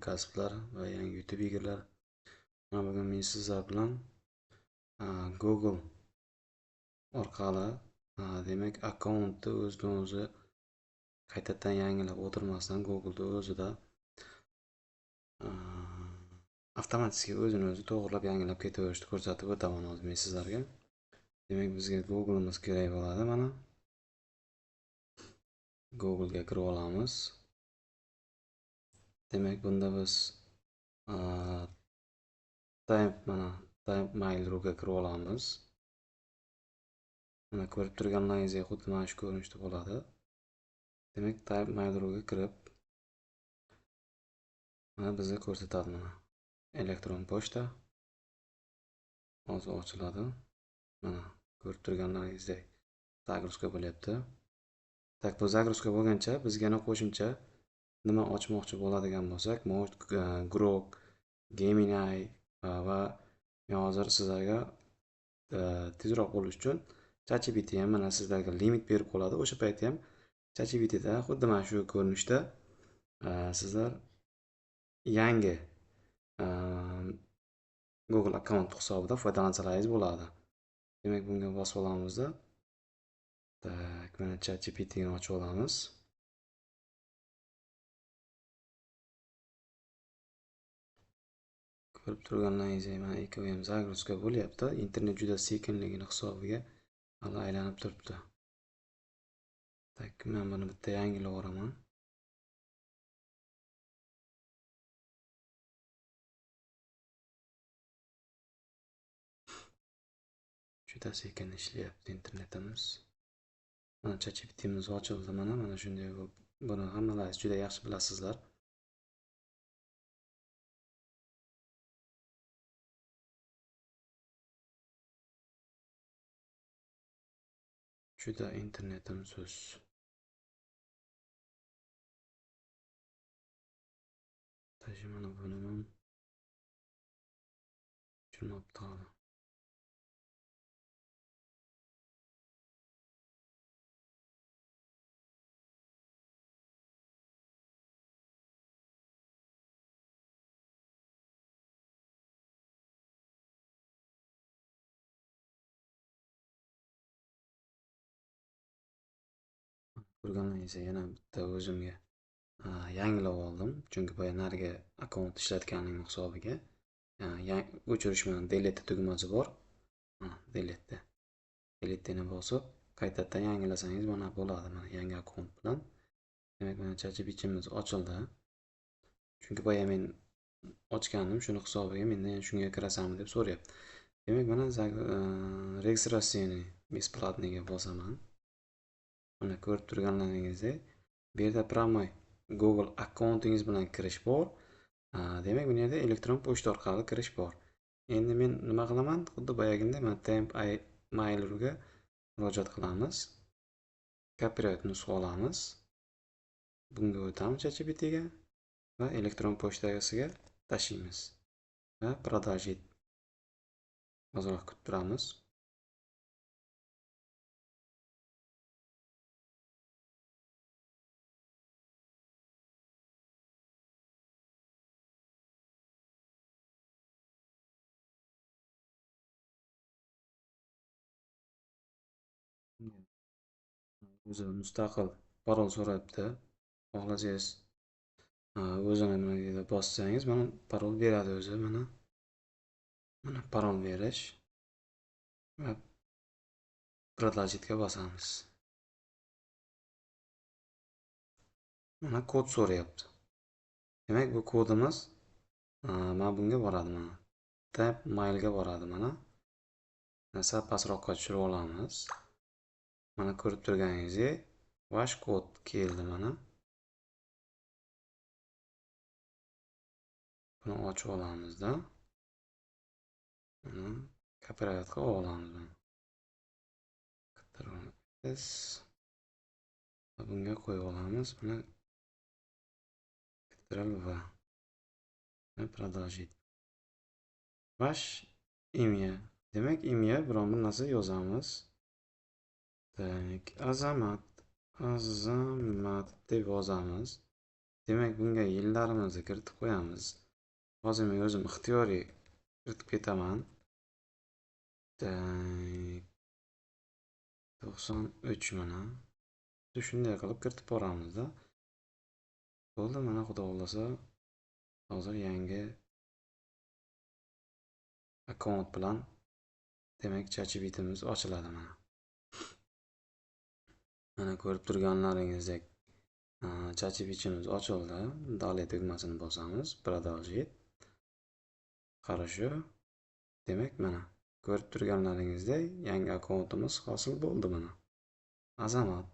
hamkasblar va yangi YouTube egalari. Mana bugun men sizlar bilan Google orqali demak akkauntni o'zidan-o'zi qaytadan yangilab o'tirmasdan Google'da o'zida avtomatik o'zini-o'zi to'g'rilab yangilab ketaverishni ko'rsatib o'taman hozir men sizlarga. Demak, bizga Google'imiz kerak bo'ladi. Mana Google'ga kirib olamiz. Demak, bunda biz Mail.ru ga kirib olamiz. Mana ko'rib turganlaringizdek xuddi mana shu ko'rinishda bo'ladi. Demak, Mail.ru ga kirib mana bizga ko'rsatadi. Mana elektron pochta hozir ochiladi. Mana ko'rib turganlaringizdek zagruzka bo'lyapti. Tak, bu zagruzka bo'lgancha bizga yana qo'shimcha nima ochmoqchi bo'ladigan bo'lsak, Grok, Gemini va men hozir sizlarga tezroq bo'lish uchun ChatGPT ham mana sizlarga limit berib qoladi. O'sha paytda ham ChatGPTda xuddi mana shu ko'rinishda sizlar yangi Google akkaunt hisobida foydalansalaringiz bo'ladi. Demak, bunga bosib olamizda. Tak, mana ChatGPT ni ochib olamiz. Ko'rib turganlaringizdek mana ikkovi ham zagruzka bo'lyapti. Internet juda sekinligini hisobiga hali aylanib turibdi. Tak, men buni bitta yangilab olaman. Juda sekin ishlayapti internetimiz. Mana ChatGPTimiz ochildi. Mana shunday buni hammalaringiz juda yaxshi bilasizlar. Juda internetim so'z. Mana buni ham tushunmabdi hali. Ko'rganlaringizda yana bitta o'zimga yangilab oldim. Chunki boya nariga akkaunt ishlatganim hisobiga o'chirish bilan delete tugmasi bor. Delete. Deleteni bosib qaytadan yangilasangiz mana bo'ladi. Mana yangi akkaunt bilan. Demak, mana ChatGPTimiz ochildi. Chunki boya men ochganim shuni hisobiga mendan shunga kirasanmi deb so'rayapti. Demak, mana registratsiyani besplatniga bosaman. Mana ko'rib turganlaringizdek, bu yerda promoy Google akkauntingiz bilan kirish bor. Demak, bu yerda elektron pochta orqali kirish bor. Endi men nima qilaman? Xuddi boyagida mana Mail.ru ga murojaat qilamiz. Copyright nusxa olamiz. Bunga o'tamiz ChatGPT ga va elektron pochtasiga tashlaymiz. Va продолжить. Ozroq kutib turamiz. O'zi mustaqil parol so'rayapti. Xohlasangiz o'zini nimaga bossangiz mana parol beradi o'zi. Mana parol berish va продолжить ga bosamiz. Mana kod so'rayapti. Demak, bu kodimiz mana bunga boradi. Mana tab mail ga boradi. Mana sal pastroqqa tushirib olamiz. Mana ko'rib turganingizdek vash kod keldi. Mana buni ochib olamizda. Mana copyright qilib olamiz. Bunga qo'yib olamiz. Mana Ctrl+V. Продолжить. Vash imya. Demak, imya biron bir narsa yozamiz. Tak, Azamat deb yozamiz. Demak, bunga yillarimizni kiritib qo'yamiz. Hozir men o'zim ixtiyoriy kiritib ketaman. 93 mana. Shunday qilib kiritib boramiz-da. Bo'ldi, mana xudo xohlasa hozir yangi akkaunt bilan demak ChatGPTimiz ochiladi mana. Mana ko'rib turganlaringizdek ChatGPTimiz ochildi. Daley tugmasini bosamiz. Продолжить. Хорошо. Demak, mana ko'rib turganlaringizdek yangi akkauntimiz hosil bo'ldi mana. Azamat.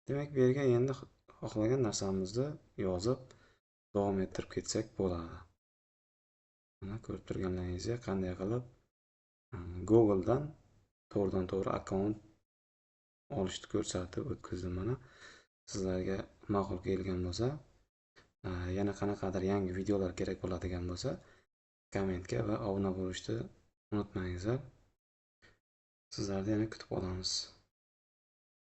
Demak, bu yerga endi xohlagan narsamizni yozib davom ettirib ketsak bo'ladi. Mana ko'rib turganlaringizdek qanday qilib Google'dan to'g'ridan-to'g'ri akkaunt olishni ko'rsatib o'tkazdim mana. Sizlarga ma'qul kelgan bo'lsa, yana qanaqadir yangi videolar kerak bo'ladigan bo'lsa, kommentga va obuna bo'lishni unutmangizlar. Sizlarni yana kutib qolamiz.